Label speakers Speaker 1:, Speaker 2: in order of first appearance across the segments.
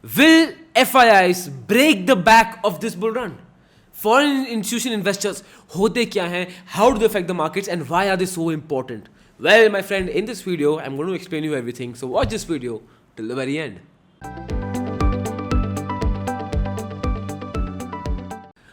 Speaker 1: Will FIIs break the back of this bull run? Foreign institutional investors, होते क्या हैं? How do they affect the markets and why are they so important? Well, my friend, in this video, I'm going to explain you everything. So watch this video till the very end.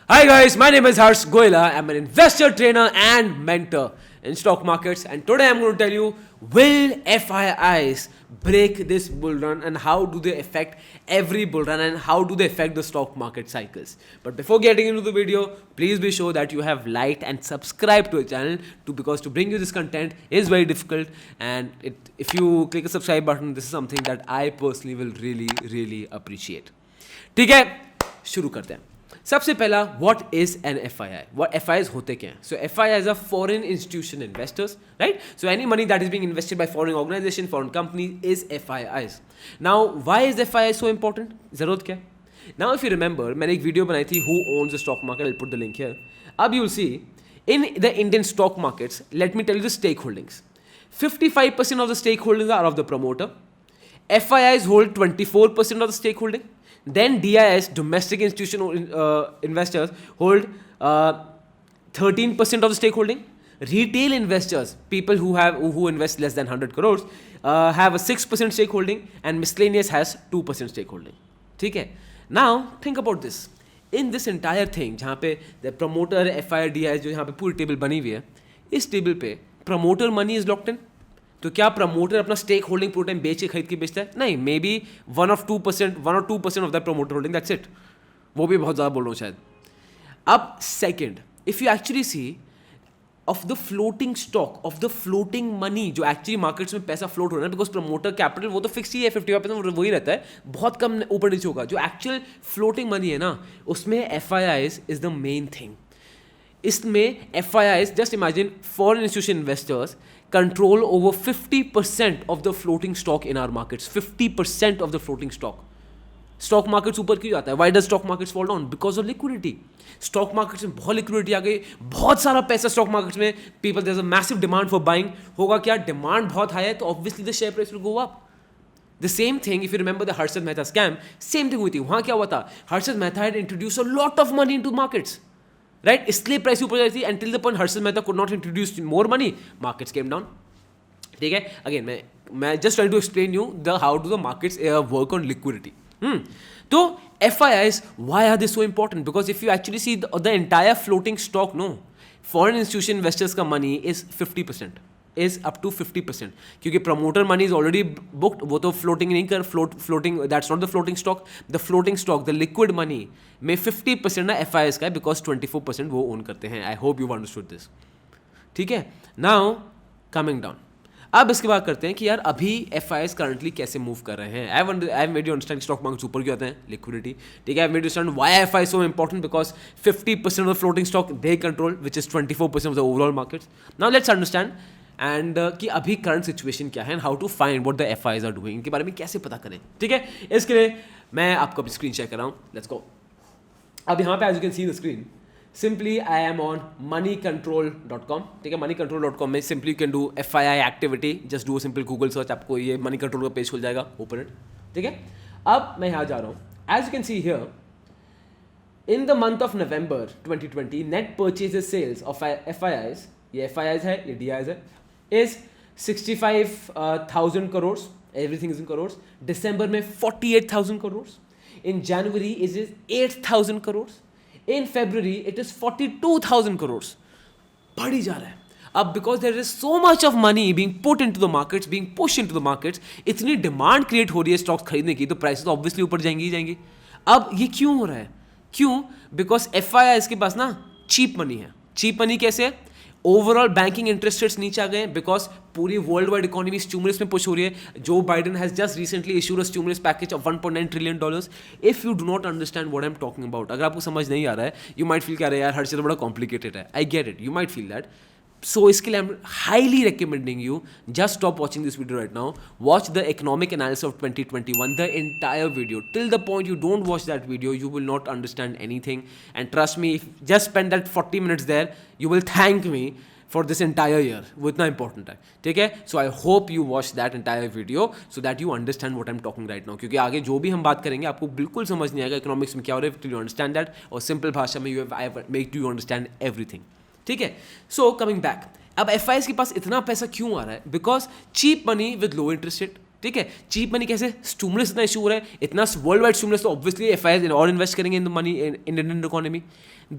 Speaker 1: Hi guys, my name is Harsh Goyla. I'm an investor, trainer and mentor in stock markets, and today I'm going to tell you, will FIIs break this bull run and how do they affect every bull run and how do they affect the stock market cycles. But before getting into the video, please be sure that you have liked and subscribed to the channel because to bring you this content is very difficult, and if you click a subscribe button, this is something that I personally will really appreciate. ठीक है, शुरू करते हैं. सबसे पहला, what is an FII? What FIIs होते क्या हैं? So FIIs are foreign institution investors, right? So any money that is being invested by foreign organization, foreign company is FIIs. Now, why is FII so important? ज़रूरत क्या है? Now, if you remember, मैंने एक video बनाई थी Who owns the stock market? I'll put the link here. अब you'll see in the Indian stock markets. Let me tell you the stakeholdings. 55% of the stakeholdings are of the promoter. FIIs hold 24% of the stakeholding. Then DIS, domestic institutional investors, hold 13% of the stakeholding. Retail investors, people who invest less than 100 crores, have a 6% stakeholding, and miscellaneous has 2% stakeholding. ठीक है? Now think about this. In this entire thing, जहाँ पे the promoter, FII, DIS जो यहाँ पे पूरी table बनी हुई है, इस टेबल पे promoter money is locked in. तो क्या प्रमोटर अपना स्टेक होल्डिंग पूरे टाइम बेच के खरीद के बेचता है? नहीं, may be 1 or 2% of that promoter holding, that's it. वो भी बहुत ज़्यादा बोल रहा हूँ शायद. अब second, if you actually see of the floating stock, of the floating money जो एक्चुअली मार्केट्स में पैसा फ्लोट हो रहा है, बिकॉज प्रमोटर कैपिटल वो तो फिक्स ही है, 55% वही रहता है, बहुत कम ऊपर नीचे होगा. जो एक्चुअल फ्लोटिंग मनी है ना, उसमें FIIs is the main thing. इसमें FIIs, just imagine, foreign institutional investors control over 50% of the floating stock in our markets. 50% of the floating stock. Stock markets ऊपर क्यों जाता है? Why does stock markets fall down? Because of liquidity. Stock markets में बहुत liquidity आ गई, बहुत सारा पैसा स्टॉक मार्केट्स में. People, there is a massive demand for buying. होगा क्या? डिमांड बहुत हाई है तो obviously the share price will go up. The same thing, if you remember the Harshad Mehta scam, same thing हुई थी. वहाँ क्या हुआ था? Harshad Mehta had introduced a lot of money into markets. Right? इसलिए price ऊपर जाती थी. Until the point Harshad Mehta could not introduce more money, markets came down. ठीक है? Again, मैं just trying to explain you how do the markets work on liquidity. तो FIIs, why are they so important? Because if you actually see the entire floating stock, no, foreign institution investors का money is 50%. is up to 50%. क्योंकि promoter money is already booked, वो तो floating नहीं कर, floating, that's not the floating stock. The floating stock, the liquid money में 50% ना FIIs का है, because 24% वो own करते हैं. I hope you've understood this. ठीक है? Now coming down. अब इसके बाद करते हैं कि यार अभी FIIs currently कैसे मूव कर रहे हैं. I've made you understand stock market ऊपर क्यों आते हैं, liquidity. ठीक है? I've made you understand why FII is so important, because 50% of the floating stock they control, which is 24% of the overall markets. Now let's understand and कि अभी current situation क्या है and how to find what the FIIs are doing, इनके बारे में कैसे पता करें. ठीक है? इसके लिए मैं आपको अभी स्क्रीन शेयर कर रहा हूँ. Let's go. अब यहाँ पे as you can see the screen, simply I am on moneycontrol.com. ठीक है? moneycontrol.com में simply you can do FII activity. Just do simple Google search, आपको ये मनी कंट्रोल का पेज खुल जाएगा, ओपन इट. ठीक है? अब मैं यहाँ जा रहा हूँ. As you can see here, in the month of November 2020, net purchases sales of FIIs, ये FIIs है, ये DIs है, is 65,000 crores. Everything is in crores. December में 48,000 crores. In January it is 8,000 crores. In February it is 42,000 crores. बढ़ी जा रहा है. अब because there is so much of money being put into the markets, being pushed into the markets, इतनी demand create हो रही है स्टॉक्स खरीदने की, तो प्राइसेस तो ऑब्वियसली ऊपर जाएंगी ही जाएंगी. अब ये क्यों हो रहा है? क्यों? बिकॉज FII के पास ना चीप मनी है. चीप मनी कैसे है? ओवरऑल बैंकिंग इंटरेस्ट रेट्स नीचे आ गए, बिकॉज पूरी वर्ल्ड वाइड इकोनॉमी स्टिमुलस में पुश हो रही है. जो Biden has just recently issued a stimulus package of $1.9 trillion. If you do not understand what I am talking about, अगर आपको समझ नहीं आ रहा है, यू माइट फील क्या रहा है यार, हर चीज़ बड़ा कॉम्प्लिकेटेड है. I get it, you might feel that. So इसके लिए I'm highly recommending you just stop watching this video right now. Watch the economic analysis of 2021, the entire video. Till the point you don't watch that video, you will not understand anything. And trust me, if just spend that 40 minutes there, you will thank me for this entire year, वो इतना important है, ठीक है. So I hope you watch that entire video so that you understand what I am talking right now, क्योंकि आगे जो भी हम बात करेंगे आपको बिल्कुल समझ नहीं आएगा इकोनॉमिक्स में क्या हो रहा है, यू अंडरस्टैंड दैट, और सिंपल भाषा में I make you understand everything, ठीक है. सो कमिंग बैक, अब एफ के पास इतना पैसा क्यों आ रहा है? Because cheap money with low interest rate, ठीक है. चीप मनी कैसे? स्टूमुलस इतना इशू हो रहा है, इतना वर्ल्ड वाइड स्टूमुलस, तो ऑब्वियसली एफ और इन्वेस्ट करेंगे in the money in Indian economy.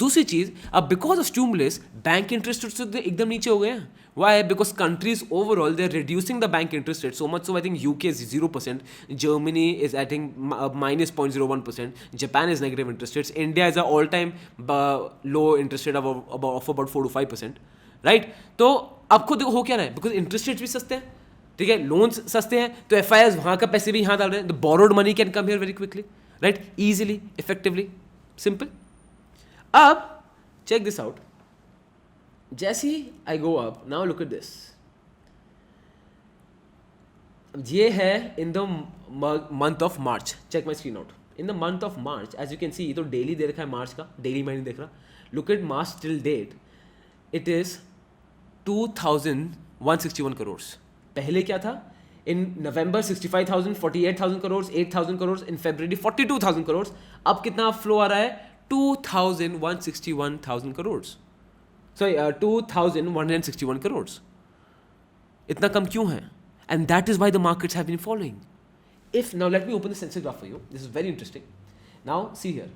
Speaker 1: दूसरी चीज, अब because of stimulus bank interest rate एकदम नीचे हो गए हैं. Why? Because countries overall they're reducing the bank interest rate so much. So I think UK is 0%, Germany is I think minus 0.01%, Japan is negative interest rates, India is an all-time low interest rate of about 4 to 5%, right? तो आपको देखो हो क्या रहा है, because interest rates भी सस्ते हैं, ठीक है, लोन्स सस्ते हैं, तो एफ वहाँ का पैसे भी यहाँ डाल रहे हैं, the borrowed money can come here very quickly, right, easily, effectively, simple. अब चेक दिस आउट, जैसे ही I go up, now look at this, ये है in the month of March, check my screen out, in the month of March as you can see, ये तो daily दे रखा है मार्च का, डेली मैं नहीं देख रहा, look at March till date, it is 2161 crore. पहले क्या था? इन नवंबर 65,000, 48,000 करोड़, 8,000 करोड़, इन फरवरी 42,000 करोड़. अब कितना फ्लो आ रहा है? 2,161,000 करोड़, सॉरी 2,161 करोड़. इतना कम क्यों है? And that is why the markets have been following. If now let me open the sensor graph for you, this is very interesting. Now see here,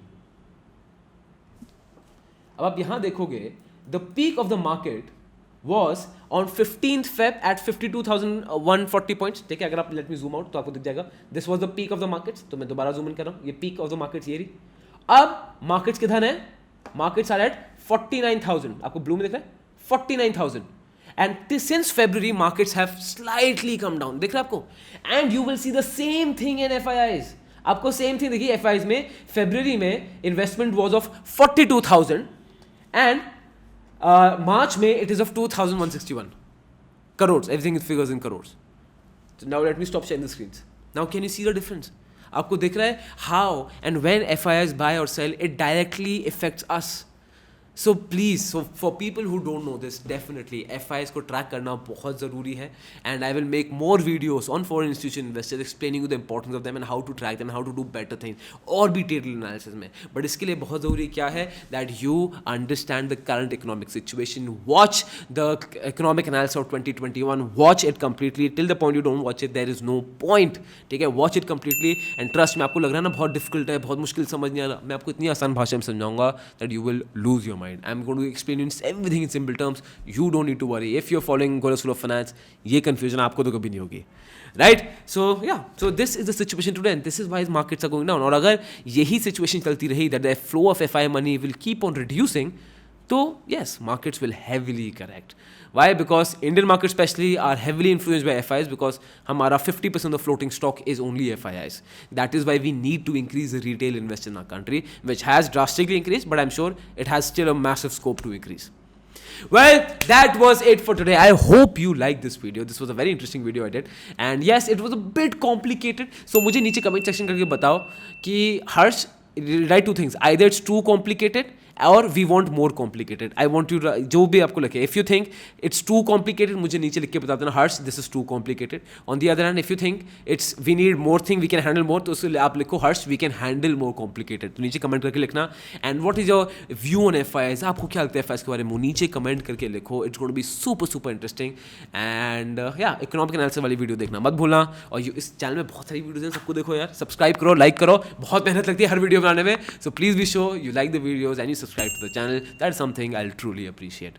Speaker 1: अब आप यहां देखोगे the peak of the market was on 15th Feb at 52,140 points, ठीक है. अगर आप let me zoom out तो आपको दिख जाएगा, this was the peak of the markets. तो मैं दोबारा zoom in कर रहा हूँ, ये peak of the markets ये रही. अब markets किधर है? Markets are at 49,000, आपको blue में दिख रहा है 49,000, and since February markets have slightly come down, दिख रहा है आपको. And you will see the same thing in FIIs. आपको same thing देखिए FIIs में, February में investment was of 42,000 and March में it is of 2,161 crores. Everything is figures in crores. So now let me stop sharing the screens. Now can you see the difference? आपको दिख रहा है how and when FIIs buy or sell, it directly affects us. So please, so for people who don't know this, definitely FIIs को track करना बहुत ज़रूरी है, and I will make more videos on foreign institution investors explaining you the importance of them and how to track them and how to do better things, और भी technical analysis में. But इसके लिए बहुत ज़रूरी क्या है? That you understand the current economic situation, watch the economic analysis of 2021, watch it completely. Till the point you don't watch it, there is no point. ठीक है, watch it completely and trust me, आपको लग रहा है ना बहुत difficult है, बहुत मुश्किल समझ नहीं आ रहा, मैं आपको इतनी आसान भाषा में समझाऊंगा that you will lose your mind. I'm going to explain you everything in simple terms. You don't need to worry. If you're following Gola School of Finance, ये confusion आपको तो कभी नहीं होगी, right? So yeah, so this is the situation today, and this is why markets are going down. और अगर यही situation चलती रही, that the flow of FI money will keep on reducing, तो yes, markets will heavily correct. Why? Because Indian markets especially are heavily influenced by FIs, because हमारा 50% of the floating stock is only FIs. That is why we need to increase the retail investment in our country, which has drastically increased, but I'm sure it has still a massive scope to increase. Well, that was it for today. I hope you liked this video. This was a very interesting video I did. And yes, it was a bit complicated. So मुझे नीचे comment section करके बताओ कि Harsh, write two things. Either it's too complicated और we want more complicated. I want you, जो भी आपको लगे, if you think it's too complicated, मुझे नीचे लिख के बता देना Harsh this is too complicated. On the other hand, if you think it's we need more thing, we can handle more, तो उसके लिए आप लिखो Harsh we can handle more complicated. तो नीचे कमेंट करके लिखना. And what is your view on FIs, आपको क्या लगता है FIs के बारे में, नीचे कमेंट करके लिखो. It's going to be super super interesting. And या इकोनॉमिक एनालिसिस वाली वीडियो देखना मत भूलना. और इस चैनल में बहुत सारी वीडियोज हैं, सबको देखो यार, सब्सक्राइब करो, लाइक करो, बहुत मेहनत लगती है हर वीडियो बनाने में. So please be sure you like the videos and you subscribe to the channel. That's something I'll truly appreciate.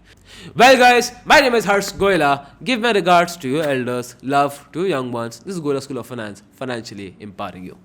Speaker 1: Well guys, my name is Harsh Goela. Give my regards to your elders, love to your young ones. This is Goela School of Finance, financially empowering you.